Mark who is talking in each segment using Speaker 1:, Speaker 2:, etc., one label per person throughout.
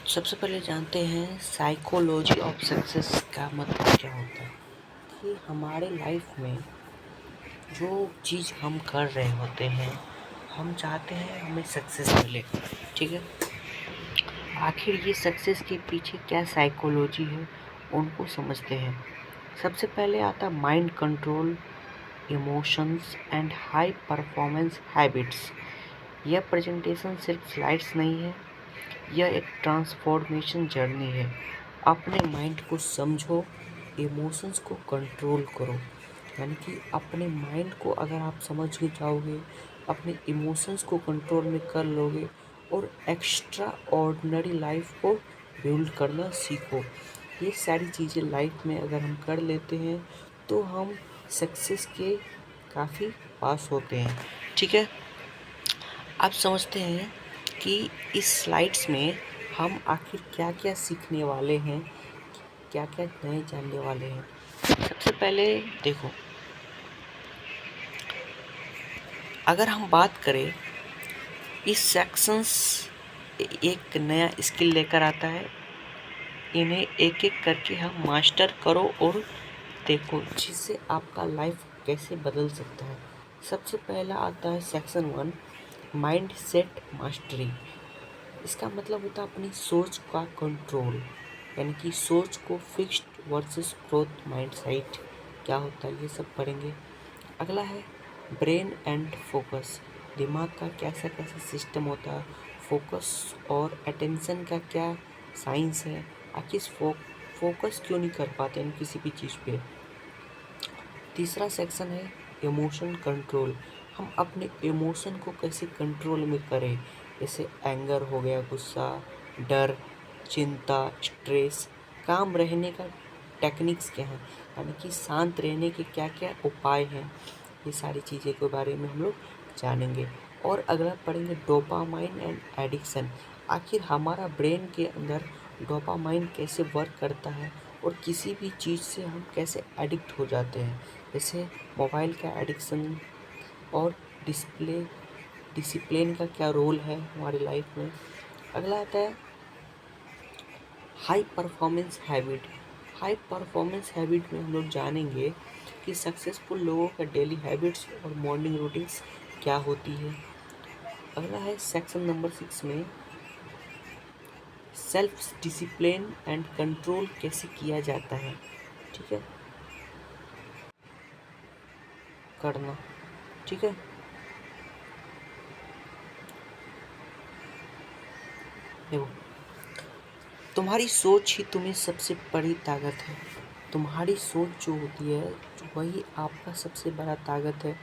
Speaker 1: सबसे पहले जानते हैं साइकोलॉजी ऑफ सक्सेस का मतलब क्या होता है। कि हमारे लाइफ में जो चीज़ हम कर रहे होते हैं, हम चाहते हैं हमें सक्सेस मिले। ठीक है, आखिर ये सक्सेस के पीछे क्या साइकोलॉजी है उनको समझते हैं। सबसे पहले आता mind control, emotions and high performance habits. यह प्रेजेंटेशन सिर्फ स्लाइड्स नहीं है, यह एक ट्रांसफॉर्मेशन जर्नी है। अपने माइंड को समझो, इमोशंस को कंट्रोल करो। यानी कि अपने माइंड को अगर आप समझ के जाओगे, अपने इमोशंस को कंट्रोल में कर लोगे और एक्स्ट्रा ऑर्डिनरी लाइफ को बिल्ड करना सीखो। ये सारी चीज़ें लाइफ में अगर हम कर लेते हैं तो हम सक्सेस के काफ़ी पास होते हैं। ठीक है, आप समझते हैं कि इस स्लाइड्स में हम आखिर क्या क्या सीखने वाले हैं, क्या क्या नए जानने वाले हैं। सबसे पहले देखो, अगर हम बात करें, इस सेक्शंस एक नया स्किल लेकर आता है। इन्हें एक एक करके हम मास्टर करो और देखो जिससे आपका लाइफ कैसे बदल सकता है। सबसे पहला आता है सेक्शन 1, माइंड सेट मास्टरी। इसका मतलब होता है अपनी सोच का कंट्रोल, यानी कि सोच को फिक्स्ड वर्सेस ग्रोथ माइंडसेट क्या होता है ये सब पढ़ेंगे। अगला है ब्रेन एंड फोकस। दिमाग का कैसा कैसा सिस्टम होता है, फोकस और अटेंशन का क्या साइंस है, आखिर फोकस क्यों नहीं कर पाते हम किसी भी चीज़ पे। तीसरा सेक्शन है इमोशन कंट्रोल। हम अपने इमोशन को कैसे कंट्रोल में करें, जैसे एंगर हो गया, गुस्सा, डर, चिंता, स्ट्रेस। काम रहने का टेक्निक्स क्या हैं, यानी कि शांत रहने के क्या क्या उपाय हैं। ये सारी चीज़ें के बारे में हम लोग जानेंगे। और अगला पढ़ेंगे डोपामाइन एंड एडिक्शन। आखिर हमारा ब्रेन के अंदर डोपामाइन कैसे वर्क करता है और किसी भी चीज़ से हम कैसे एडिक्ट हो जाते हैं, जैसे मोबाइल का एडिक्शन। और डिसिप्लिन का क्या रोल है हमारी लाइफ में। अगला आता है high performance habit. High performance habit में हम लोग जानेंगे कि सक्सेसफुल लोगों का डेली हैबिट्स और मॉर्निंग रूटीन्स क्या होती है। अगला है सेक्शन नंबर 6 में सेल्फ डिसिप्लिन एंड कंट्रोल कैसे किया जाता है। ठीक है, करना। ठीक है, देखो, तुम्हारी सोच ही तुम्हें सबसे बड़ी ताकत है। तुम्हारी सोच जो होती है वही आपका सबसे बड़ा ताकत है,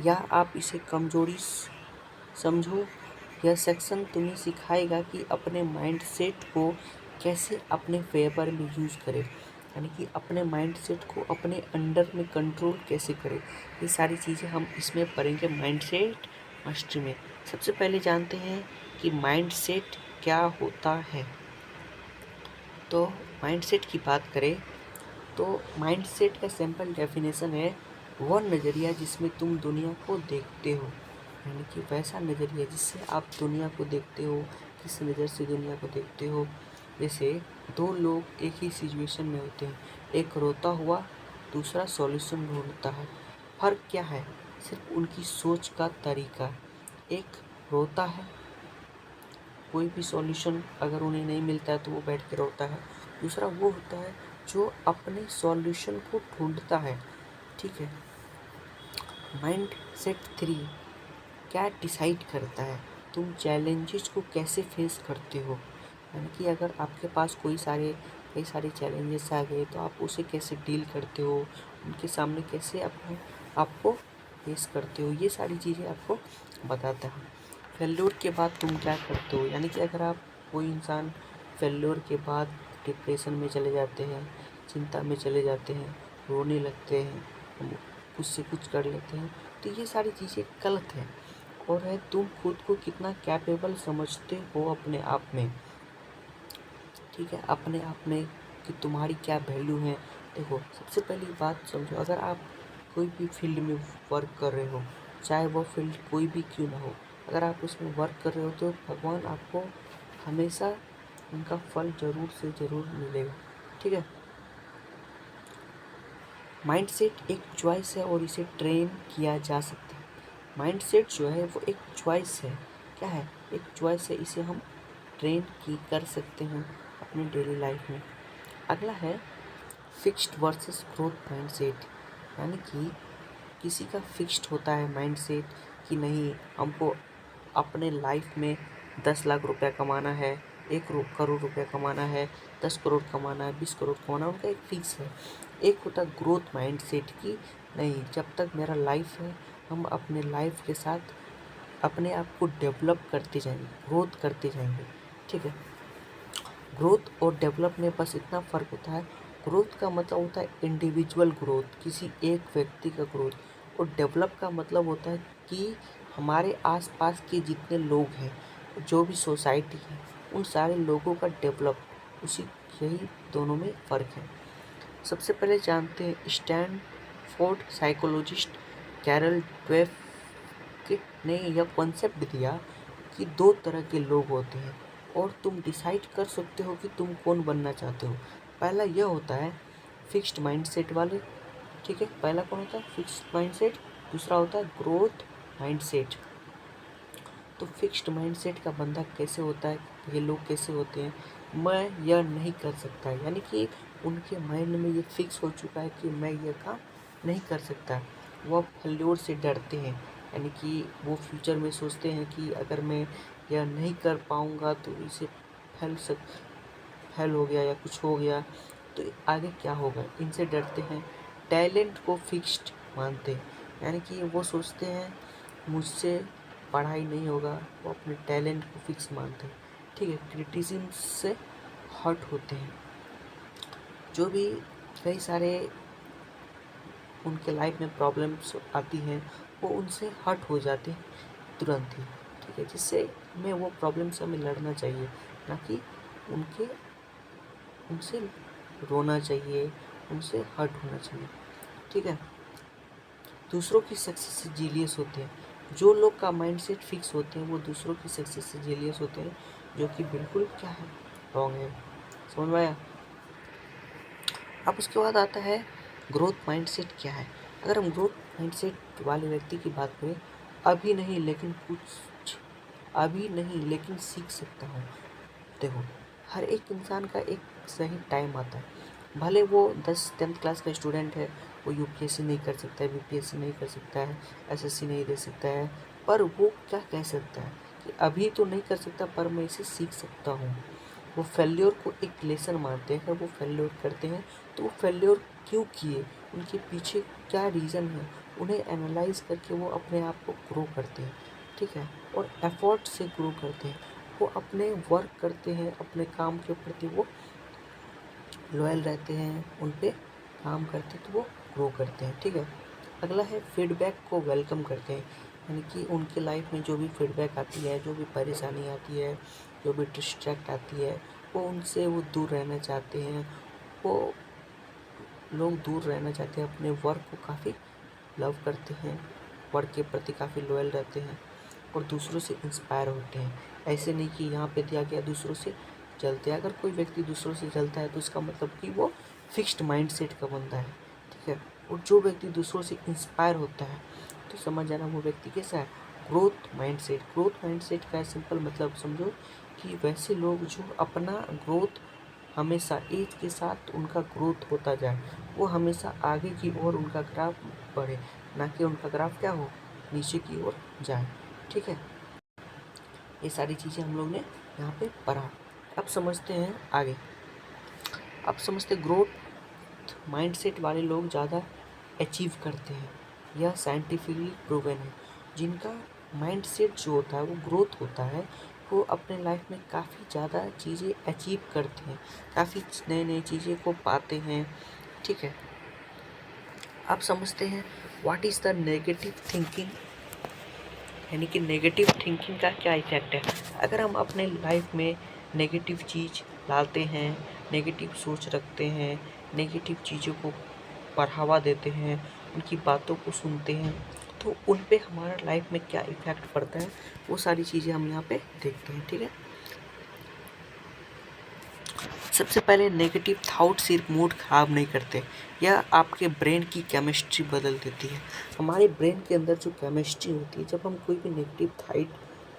Speaker 1: या आप इसे कमजोरी समझो। यह सेक्शन तुम्हें सिखाएगा कि अपने माइंडसेट को कैसे अपने फेवर में यूज़ करें, यानी कि अपने माइंडसेट को अपने अंडर में कंट्रोल कैसे करें। ये सारी चीज़ें हम इसमें पढ़ेंगे माइंडसेट मास्टरी में। सबसे पहले जानते हैं कि माइंडसेट क्या होता है। तो माइंडसेट की बात करें तो माइंडसेट का सिंपल डेफिनेशन है वह नज़रिया जिसमें तुम दुनिया को देखते हो, यानी कि वैसा नज़रिया जिससे आप दुनिया को देखते हो, किस नज़र से दुनिया को देखते हो। जैसे दो लोग एक ही सिचुएशन में होते हैं, एक रोता हुआ, दूसरा सॉल्यूशन ढूंढता है। फ़र्क क्या है, सिर्फ उनकी सोच का तरीका। एक रोता है, कोई भी सॉल्यूशन अगर उन्हें नहीं मिलता है तो वो बैठ के रोता है। दूसरा वो होता है जो अपने सॉल्यूशन को ढूंढता है। ठीक है, माइंड सेट 3 क्या डिसाइड करता है, तुम चैलेंजेस को कैसे फेस करते हो। यानी कि अगर आपके पास कई सारे चैलेंजेस आ गए तो आप उसे कैसे डील करते हो, उनके सामने कैसे अपने आपको फेस करते हो, ये सारी चीज़ें आपको बताता है। फेल्योर के बाद तुम क्या करते हो, यानी कि अगर आप कोई इंसान फेल्योर के बाद डिप्रेशन में चले जाते हैं, चिंता में चले जाते हैं, रोने लगते हैं, कुछ से कुछ कर लेते हैं, तो ये सारी चीज़ें गलत है। और है तुम खुद को कितना कैपेबल समझते हो अपने आप में। ठीक है, अपने आप में कि तुम्हारी क्या वैल्यू है। देखो, सबसे पहली बात समझो, अगर आप कोई भी फील्ड में वर्क कर रहे हो, चाहे वो फील्ड कोई भी क्यों ना हो, अगर आप उसमें वर्क कर रहे हो तो भगवान आपको हमेशा उनका फल ज़रूर से ज़रूर मिलेगा। ठीक है। माइंडसेट एक चॉइस है और इसे ट्रेन किया जा सकता है। माइंडसेट जो है वो एक चॉइस है। क्या है? एक चॉइस है, इसे हम ट्रेन की कर सकते हैं अपने डेली लाइफ में। अगला है फिक्स्ड वर्सेस ग्रोथ माइंडसेट, यानी कि किसी का फिक्स्ड होता है माइंडसेट कि नहीं, हमको अपने लाइफ में 10 लाख रुपया कमाना है, 1 करोड़ रुपया कमाना है, 10 करोड़ कमाना है, 20 करोड़ कमाना है, उनका एक फिक्स है। एक होता है ग्रोथ माइंडसेट की नहीं, जब तक मेरा लाइफ है हम अपने लाइफ के साथ अपने आप को डेवलप करते जाएंगे, ग्रोथ करते जाएंगे। ठीक है। ग्रोथ और डेवलप में बस इतना फ़र्क होता है, ग्रोथ का मतलब होता है इंडिविजुअल ग्रोथ, किसी एक व्यक्ति का ग्रोथ, और डेवलप का मतलब होता है कि हमारे आसपास के जितने लोग हैं, जो भी सोसाइटी है, उन सारे लोगों का डेवलप, उसी यही दोनों में फ़र्क है। सबसे पहले जानते हैं स्टैनफोर्ड साइकोलॉजिस्ट कैरल ड्वेक ने यह कॉन्सेप्ट दिया कि 2 तरह के लोग होते हैं और तुम डिसाइड कर सकते हो कि तुम कौन बनना चाहते हो। पहला यह होता है फिक्स्ड माइंडसेट वाले। ठीक है, पहला कौन होता है? Fixed mindset. दूसरा होता है ग्रोथ माइंडसेट। तो फिक्स्ड माइंडसेट का बंदा कैसे होता है, ये लोग कैसे होते हैं? मैं यह नहीं कर सकता, यानी कि उनके माइंड में ये फिक्स हो चुका है कि मैं यह काम नहीं कर सकता। वह फेल्योर से डरते हैं, यानी कि वो फ्यूचर में सोचते हैं कि अगर मैं यह नहीं कर पाऊँगा तो इसे फेल हो गया या कुछ हो गया तो आगे क्या होगा, इनसे डरते हैं। टैलेंट को फिक्स्ड मानते हैं, यानी कि वो सोचते हैं मुझसे पढ़ाई नहीं होगा, वो अपने टैलेंट को फिक्स मानते हैं। ठीक है। क्रिटिसिज्म से हर्ट होते हैं, जो भी कई सारे उनके लाइफ में प्रॉब्लम्स आती हैं वो उनसे हर्ट हो जाते हैं तुरंत ही। ठीक है, जिससे हमें वो प्रॉब्लम से हमें लड़ना चाहिए, ना कि उनके उनसे रोना चाहिए, उनसे हर्ट होना चाहिए। ठीक है। दूसरों की सक्सेस से जेलियस होते हैं। जो लोग का माइंडसेट फिक्स होते हैं वो दूसरों की सक्सेस से जेलियस होते हैं, जो कि बिल्कुल क्या है, रॉन्ग है। समझ में आया? अब उसके बाद आता है ग्रोथ माइंडसेट क्या है। अगर हम ग्रोथ माइंडसेट वाले व्यक्ति की बात करें, अभी नहीं लेकिन सीख सकता हूँ। देखो, हर एक इंसान का एक सही टाइम आता है। भले वो 10th क्लास का स्टूडेंट है, वो यूपीएससी नहीं कर सकता है, बीपीएससी नहीं कर सकता है, एसएससी नहीं दे सकता है, पर वो क्या कह सकता है कि अभी तो नहीं कर सकता पर मैं इसे सीख सकता हूँ। वो फेल्योर को एक लेसन मानते हैं। अगर वो फेल्योर करते हैं तो वो फेल्योर क्यों किए, उनके पीछे क्या रीज़न है, उन्हें एनालाइज करके वो अपने आप को ग्रो करते हैं। ठीक है। और एफर्ट से ग्रो करते हैं, वो अपने वर्क करते हैं, अपने काम के प्रति वो लॉयल रहते हैं, उन पे काम करते तो वो ग्रो करते हैं। ठीक है। अगला है फीडबैक को वेलकम करते हैं, यानी कि उनके लाइफ में जो भी फीडबैक आती है, जो भी परेशानी आती है, जो भी डिस्ट्रैक्ट आती है, वो उनसे वो दूर रहना चाहते हैं। वो लोग दूर रहना चाहते हैं, अपने वर्क को काफ़ी लव करते हैं, वर्क के प्रति काफ़ी लॉयल रहते हैं और दूसरों से इंस्पायर होते हैं। ऐसे नहीं कि यहाँ पे दिया गया दूसरों से जलते हैं। अगर कोई व्यक्ति दूसरों से जलता है तो इसका मतलब कि वो फिक्स्ड माइंडसेट का बंदा है। ठीक है। और जो व्यक्ति दूसरों से इंस्पायर होता है तो समझ जाना वो व्यक्ति कैसा है, ग्रोथ माइंडसेट। ग्रोथ माइंडसेट का सिंपल मतलब समझो कि वैसे लोग जो अपना ग्रोथ हमेशा एज के साथ उनका ग्रोथ होता जाए, वो हमेशा आगे की ओर उनका ग्राफ बढ़े, ना कि उनका ग्राफ क्या हो, नीचे की ओर जाए। ठीक है। ये सारी चीज़ें हम लोग ने यहाँ पे पढ़ा। अब समझते हैं आगे। अब समझते ग्रोथ माइंडसेट वाले लोग ज़्यादा अचीव करते हैं, यह साइंटिफिकली प्रूवन है। जिनका माइंडसेट जो होता है वो ग्रोथ होता है, वो अपने लाइफ में काफ़ी ज़्यादा चीज़ें अचीव करते हैं, काफ़ी नए नए चीज़ें को पाते हैं। ठीक है। अब समझते हैं what is the negative thinking, यानी कि नेगेटिव थिंकिंग का क्या इफेक्ट है। अगर हम अपने लाइफ में नेगेटिव चीज़ लाते हैं, नेगेटिव सोच रखते हैं, नेगेटिव चीज़ों को बढ़ावा देते हैं, उनकी बातों को सुनते हैं, तो उन पे हमारा लाइफ में क्या इफ़ेक्ट पड़ता है, वो सारी चीज़ें हम यहाँ पे देखते हैं। ठीक है। सबसे पहले नेगेटिव थाउट सिर्फ मूड ख़राब नहीं करते, यह आपके ब्रेन की केमिस्ट्री बदल देती है। हमारे ब्रेन के अंदर जो केमिस्ट्री होती है, जब हम कोई भी नेगेटिव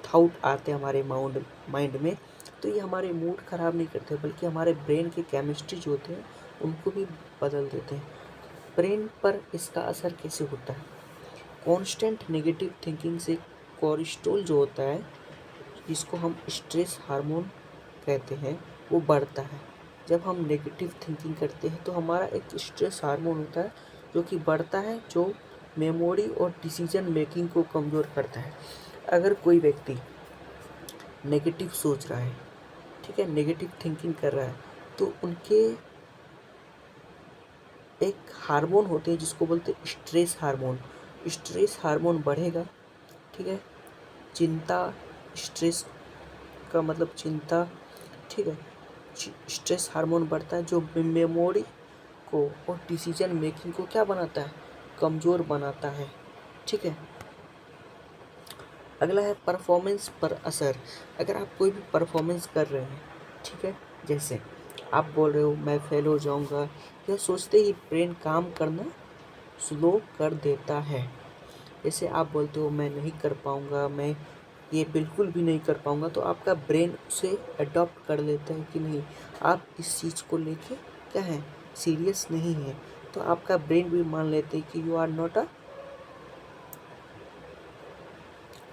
Speaker 1: थाउट आते हैं हमारे माइंड में, तो ये हमारे मूड ख़राब नहीं करते, बल्कि हमारे ब्रेन के केमिस्ट्री जो होते हैं उनको भी बदल देते हैं। ब्रेन पर इसका असर कैसे होता है? कॉन्स्टेंट नेगेटिव थिंकिंग से कोर्टिसोल जो होता है, जिसको हम स्ट्रेस हार्मोन कहते हैं, वो बढ़ता है। जब हम नेगेटिव थिंकिंग करते हैं तो हमारा एक स्ट्रेस हार्मोन होता है जो कि बढ़ता है, जो मेमोरी और डिसीजन मेकिंग को कमज़ोर करता है। अगर कोई व्यक्ति नेगेटिव सोच रहा है, ठीक है, नेगेटिव थिंकिंग कर रहा है, तो उनके एक हार्मोन होते हैं जिसको बोलते हैं स्ट्रेस हार्मोन। स्ट्रेस हार्मोन बढ़ेगा, ठीक है, चिंता, स्ट्रेस का मतलब चिंता, ठीक है, स्ट्रेस हार्मोन बढ़ता है जो मेमोरी को और डिसीजन मेकिंग को क्या बनाता है? कमज़ोर बनाता है, ठीक है। अगला है परफॉर्मेंस पर असर। अगर आप कोई भी परफॉर्मेंस कर रहे हैं, ठीक है, जैसे आप बोल रहे हो मैं फेल हो जाऊंगा, यह सोचते ही ब्रेन काम करना स्लो कर देता है। जैसे आप बोलते हो मैं नहीं कर पाऊंगा, मैं ये बिल्कुल भी नहीं कर पाऊंगा, तो आपका ब्रेन उसे अडॉप्ट कर लेता है कि नहीं, आप इस चीज़ को लेके क्या है, सीरियस नहीं है। तो आपका ब्रेन भी मान लेते हैं कि यू आर नॉट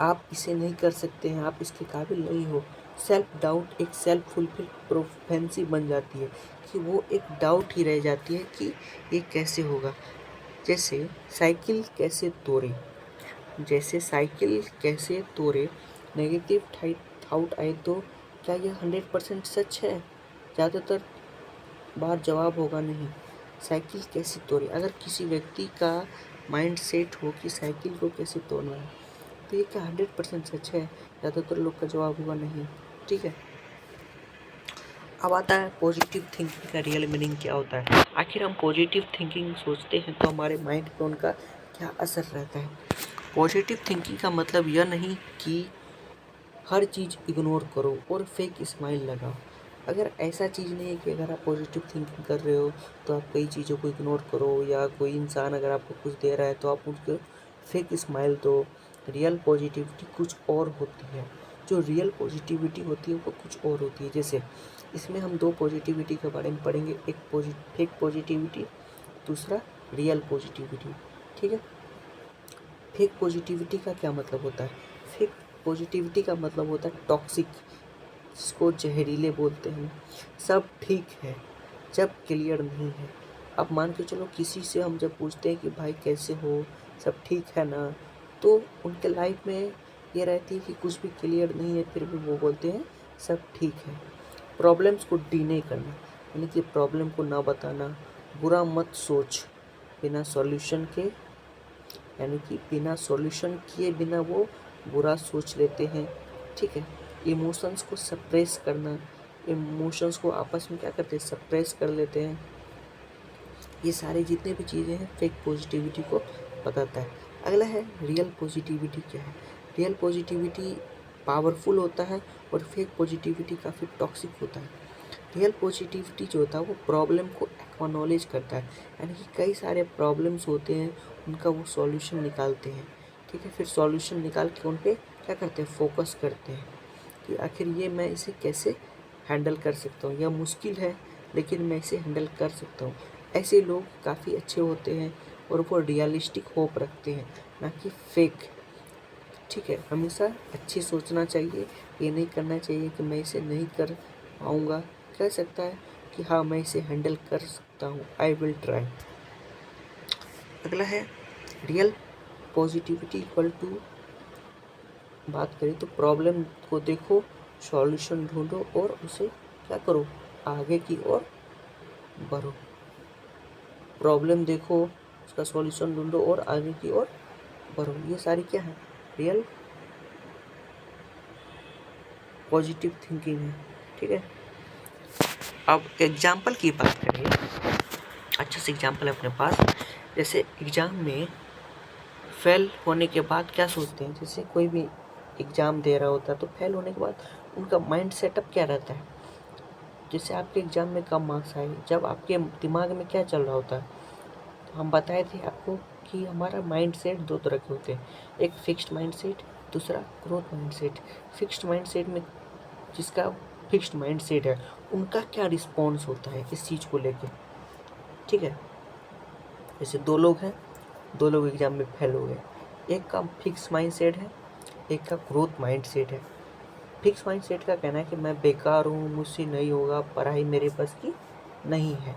Speaker 1: आप इसे नहीं कर सकते हैं, आप इसके काबिल नहीं हो। सेल्फ डाउट एक सेल्फ फुलफिल प्रोफेंसी बन जाती है, कि वो एक डाउट ही रह जाती है कि ये कैसे होगा। जैसे साइकिल कैसे तोड़े, जैसे साइकिल कैसे तोड़े, नेगेटिव थाउट आए तो क्या यह 100% सच है? ज़्यादातर बार जवाब होगा नहीं। साइकिल कैसे तोड़े, अगर किसी व्यक्ति का माइंड सेट हो कि साइकिल को कैसे तोड़ना है, तो ये क्या 100% सच है? ज़्यादातर लोग का जवाब होगा नहीं, ठीक है। अब आता है पॉजिटिव थिंकिंग का रियल मीनिंग क्या होता है। आखिर हम पॉजिटिव थिंकिंग सोचते हैं तो हमारे माइंड पे उनका क्या असर रहता है। पॉजिटिव थिंकिंग का मतलब यह नहीं कि हर चीज़ इग्नोर करो और फेक स्माइल लगाओ। अगर ऐसा चीज़ नहीं है कि अगर आप पॉजिटिव थिंकिंग कर रहे हो तो आप कई चीज़ों को इग्नोर करो, या कोई इंसान अगर आपको कुछ दे रहा है तो आप उसको फेक स्माइल दो। रियल पॉजिटिविटी कुछ और होती है, जो रियल पॉजिटिविटी होती है वो कुछ और होती है। जैसे इसमें हम दो पॉजिटिविटी के बारे में पढ़ेंगे, एक फेक पॉजिटिविटी, दूसरा रियल पॉजिटिविटी, ठीक है। फेक पॉजिटिविटी का क्या मतलब होता है? फेक पॉजिटिविटी का मतलब होता है टॉक्सिक, जिसको जहरीले बोलते हैं। सब ठीक है जब क्लियर नहीं है। अब मान के चलो किसी से हम जब पूछते हैं कि भाई कैसे हो, सब ठीक है ना, तो उनके लाइफ में ये रहती है कि कुछ भी क्लियर नहीं है, फिर भी वो बोलते हैं सब ठीक है। प्रॉब्लम्स को डिने करना, यानी कि प्रॉब्लम को ना बताना। बुरा मत सोच, बिना सॉल्यूशन के, यानी कि बिना सॉल्यूशन किए बिना वो बुरा सोच लेते हैं, ठीक है। इमोशंस को सप्रेस करना, इमोशंस को आपस में क्या करते हैं, सप्रेस कर लेते हैं। ये सारे जितने भी चीज़ें हैं फेक पॉजिटिविटी को बताता है। अगला है रियल पॉजिटिविटी क्या है। रियल पॉजिटिविटी पावरफुल होता है और फेक पॉजिटिविटी काफ़ी टॉक्सिक होता है। रियल पॉजिटिविटी जो होता है वो प्रॉब्लम को एक्नॉलेज करता है, यानी कि कई सारे प्रॉब्लम्स होते हैं उनका वो सॉल्यूशन निकालते हैं, ठीक है। फिर सॉल्यूशन निकाल के उन पर क्या करते हैं, फोकस करते हैं कि आखिर ये मैं इसे कैसे हैंडल कर सकता हूँ। यह मुश्किल है लेकिन मैं इसे हैंडल कर सकता हूँ। ऐसे लोग काफ़ी अच्छे होते हैं और वो रियलिस्टिक होप रखते हैं, ना कि फेक, ठीक है। हमेशा अच्छी सोचना चाहिए, ये नहीं करना चाहिए कि मैं इसे नहीं कर पाऊँगा। कह सकता है कि हाँ मैं इसे हैंडल कर सकता हूँ, आई विल ट्राई। अगला है रियल पॉजिटिविटी इक्वल टू, बात करें तो प्रॉब्लम को देखो, सॉल्यूशन ढूंढो और उसे क्या करो, आगे की ओर बढ़ो। प्रॉब्लम देखो, उसका सॉल्यूशन ढूंढो और आगे की ओर बढ़ो। ये सारी क्या है, रियल पॉजिटिव थिंकिंग है, ठीक है। अब एग्जाम्पल की बात करें, अच्छा से एग्जाम्पल है अपने पास। जैसे एग्ज़ाम में फेल होने के बाद क्या सोचते हैं, जैसे कोई भी एग्ज़ाम दे रहा होता है तो फेल होने के बाद उनका माइंड सेटअप क्या रहता है। जैसे आपके एग्ज़ाम में कम मार्क्स आए, जब आपके दिमाग में क्या चल रहा होता है? तो हम बताए थे आपको कि हमारा माइंडसेट दो तरह के होते हैं, एक फिक्स्ड माइंडसेट, दूसरा ग्रोथ माइंडसेट। फिक्स्ड माइंडसेट में जिसका फिक्स्ड माइंडसेट है उनका क्या रिस्पॉन्स होता है इस चीज़ को लेके, ठीक है। जैसे दो लोग हैं, दो लोग एग्जाम में फेल हो गए, एक का फिक्स माइंडसेट है, एक का ग्रोथ माइंडसेट है। फिक्स माइंडसेट का कहना है कि मैं बेकार हूँ, मुझसे नहीं होगा, पढ़ाई मेरे बस की नहीं है,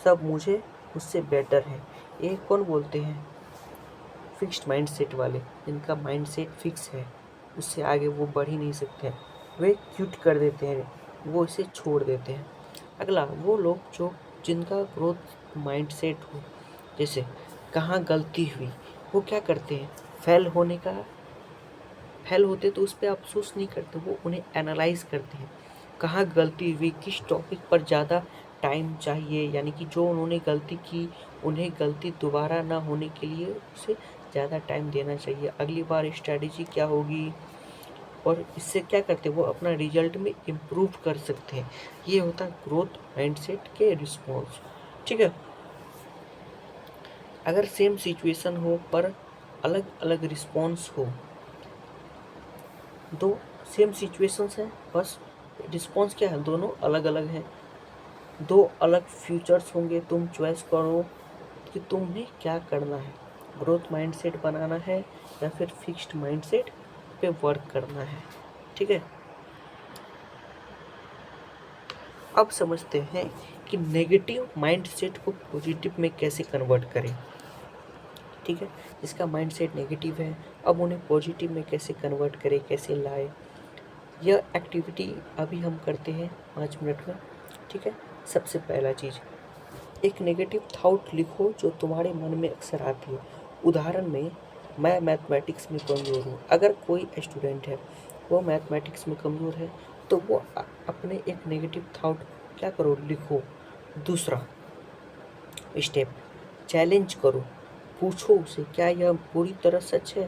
Speaker 1: सब मुझसे बेटर है। ये कौन बोलते हैं? फिक्स्ड माइंडसेट वाले, जिनका माइंडसेट फिक्स है, उससे आगे वो बढ़ ही नहीं सकते हैं, वे क्विट कर देते हैं, वो इसे छोड़ देते हैं। अगला वो लोग जो जिनका ग्रोथ माइंडसेट हो, जैसे कहाँ गलती हुई, वो क्या करते हैं? फेल होते तो उस पर अफसोस नहीं करते, वो उन्हें एनालाइज करते हैं। कहाँ गलती हुई, किस टॉपिक पर ज़्यादा टाइम चाहिए, यानी कि जो उन्होंने गलती की उन्हें गलती दोबारा ना होने के लिए उसे ज़्यादा टाइम देना चाहिए, अगली बार स्ट्रैटेजी क्या होगी, और इससे क्या करते हैं वो अपना रिजल्ट में इम्प्रूव कर सकते हैं। ये होता है ग्रोथ माइंडसेट के रिस्पॉन्स, ठीक है। अगर सेम सिचुएशन हो पर अलग अलग रिस्पॉन्स हो, दो सेम सिचुएशंस हैं, बस रिस्पॉन्स क्या है, दोनों अलग अलग हैं, दो अलग फ्यूचर्स होंगे, तुम चॉइस करो कि तुम्हें क्या करना है, ग्रोथ माइंडसेट बनाना है या फिर फिक्स्ड माइंडसेट पे वर्क करना है, ठीक है। अब समझते हैं कि नेगेटिव माइंडसेट को पॉजिटिव में कैसे कन्वर्ट करें, ठीक है। जिसका माइंडसेट नेगेटिव है, अब उन्हें पॉजिटिव में कैसे कन्वर्ट करें, कैसे लाए, यह एक्टिविटी अभी हम करते हैं 5 मिनट में, ठीक है। सबसे पहला चीज़, एक नेगेटिव थॉट लिखो जो तुम्हारे मन में अक्सर आती है। उदाहरण में, मैं मैथमेटिक्स में कमज़ोर हूँ। अगर कोई स्टूडेंट है वो मैथमेटिक्स में कमज़ोर है तो वो अपने एक नेगेटिव थॉट क्या करो, लिखो। दूसरा स्टेप, चैलेंज करो, पूछो उसे क्या यह पूरी तरह सच है,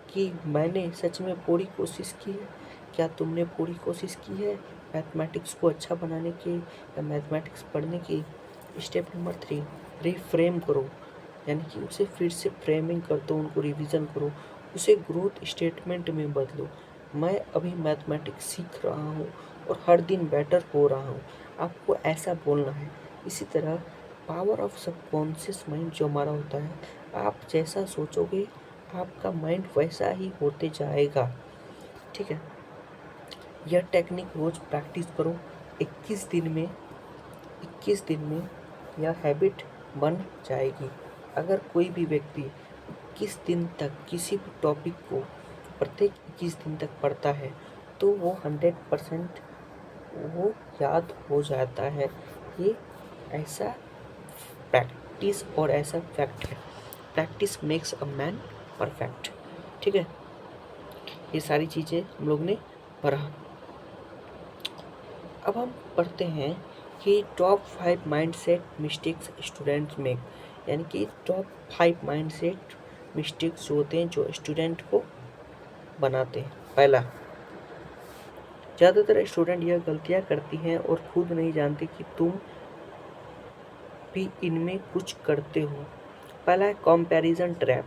Speaker 1: कि मैंने सच में पूरी कोशिश की है, क्या तुमने पूरी कोशिश की है मैथमेटिक्स को अच्छा बनाने की या मैथमेटिक्स पढ़ने की। स्टेप नंबर 3, रिफ्रेम करो, यानी कि उसे फिर से फ्रेमिंग कर दो, उनको रिवीजन करो, उसे ग्रोथ स्टेटमेंट में बदलो। मैं अभी मैथमेटिक्स सीख रहा हूँ और हर दिन बेटर हो रहा हूँ, आपको ऐसा बोलना है। इसी तरह पावर ऑफ सबकॉन्शियस माइंड जो हमारा होता है, आप जैसा सोचोगे आपका माइंड वैसा ही होते जाएगा, ठीक है। यह टेक्निक रोज प्रैक्टिस करो, 21 दिन में यह हैबिट बन जाएगी। अगर कोई भी व्यक्ति 21 दिन तक किसी भी टॉपिक को प्रत्येक 21 दिन तक पढ़ता है तो वो 100% वो याद हो जाता है। ये ऐसा प्रैक्टिस और ऐसा फैक्ट है, practice makes a man perfect, ठीक है। ये सारी चीज़ें हम लोग ने पढ़ा। अब हम पढ़ते हैं कि top 5 mindset mistakes students make, यानी कि टॉप 5 माइंडसेट मिस्टेक्स जो होते हैं जो स्टूडेंट को बनाते हैं। पहला, ज़्यादातर स्टूडेंट यह गलतियां करती हैं और खुद नहीं जानते कि तुम भी इनमें कुछ करते हो। पहला है कंपैरिजन ट्रैप,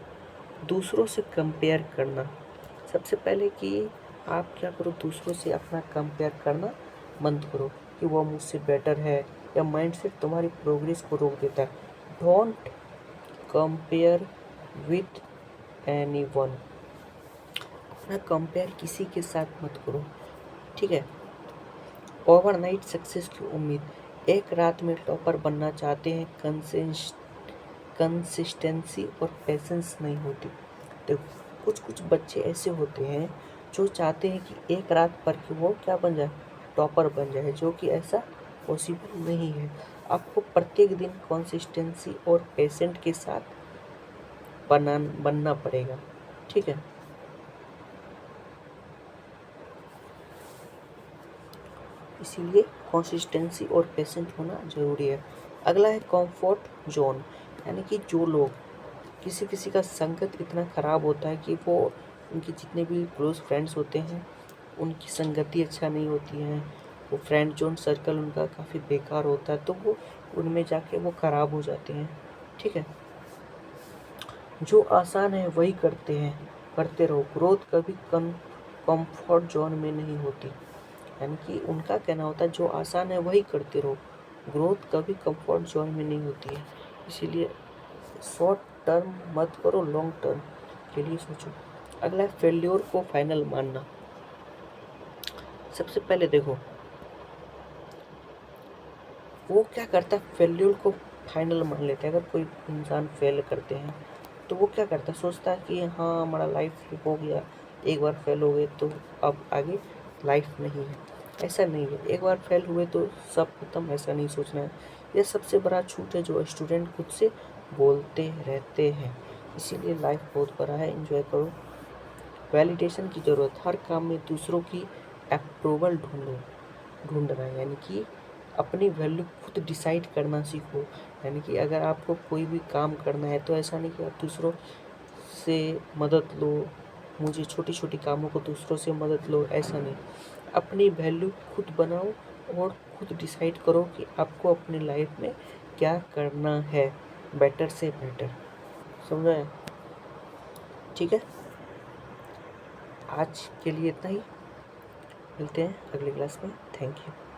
Speaker 1: दूसरों से कंपेयर करना। सबसे पहले कि आप क्या करो, दूसरों से अपना कंपेयर करना बंद करो कि वो मुझसे बेटर है, या माइंडसेट तुम्हारी प्रोग्रेस को रोक देता है। डोंट कंपेयर विथ एनीवन, अपना कंपेयर किसी के साथ मत करो, ठीक है। ओवरनाइट सक्सेस की उम्मीद, एक रात में टॉपर बनना चाहते हैं, कंसिस्टेंसी और पेशेंस नहीं होती। देखो कुछ कुछ बच्चे ऐसे होते हैं जो चाहते हैं कि एक रात पर कि वो क्या बन जाए, टॉपर बन जाए, जो कि ऐसा पॉसिबल नहीं है। आपको प्रत्येक दिन कंसिस्टेंसी और पेशेंट के साथ बनना पड़ेगा, ठीक है। इसीलिए कंसिस्टेंसी और पेशेंट होना ज़रूरी है। अगला है कंफर्ट जोन, यानी कि जो लोग किसी किसी का संगत इतना ख़राब होता है कि वो उनके जितने भी क्लोज फ्रेंड्स होते हैं उनकी संगति अच्छा नहीं होती है, वो फ्रेंड जोन सर्कल उनका काफ़ी बेकार होता है, तो वो उनमें जाके वो ख़राब हो जाते हैं। ठीक है, जो आसान है वही करते रहो। ग्रोथ कभी कंफर्ट जोन में नहीं होती। यानी कि उनका कहना होता है जो आसान है वही करते रहो, ग्रोथ कभी कंफर्ट जोन में नहीं होती है। इसीलिए शॉर्ट टर्म मत करो, लॉन्ग टर्म के लिए सोचो। अगला है फेल्योर को फाइनल मानना। सबसे पहले देखो वो क्या करता है, फेल्योर को फाइनल मान लेते हैं। अगर कोई इंसान फेल करते हैं तो वो क्या करता है, सोचता है कि हाँ हमारा लाइफ हो गया, एक बार फेल हो गए तो अब आगे लाइफ नहीं है। ऐसा नहीं है, एक बार फेल हुए तो सब खत्म, ऐसा नहीं सोचना है। यह सबसे बड़ा झूठ है जो स्टूडेंट खुद से बोलते रहते हैं। इसीलिए लाइफ बहुत बड़ा है, एंजॉय करो। वैलिडेशन की ज़रूरत, हर काम में दूसरों की अप्रूवल ढूंढना है। यानी कि अपनी वैल्यू खुद डिसाइड करना सीखो। यानी कि अगर आपको कोई भी काम करना है तो ऐसा नहीं कि आप दूसरों से मदद लो, मुझे छोटी छोटी कामों को दूसरों से मदद लो, ऐसा नहीं। अपनी वैल्यू खुद बनाओ और खुद डिसाइड करो कि आपको अपनी लाइफ में क्या करना है, बेटर से बेटर। समझा है? ठीक है, आज के लिए इतना ही। मिलते हैं अगली क्लास में। Thank you.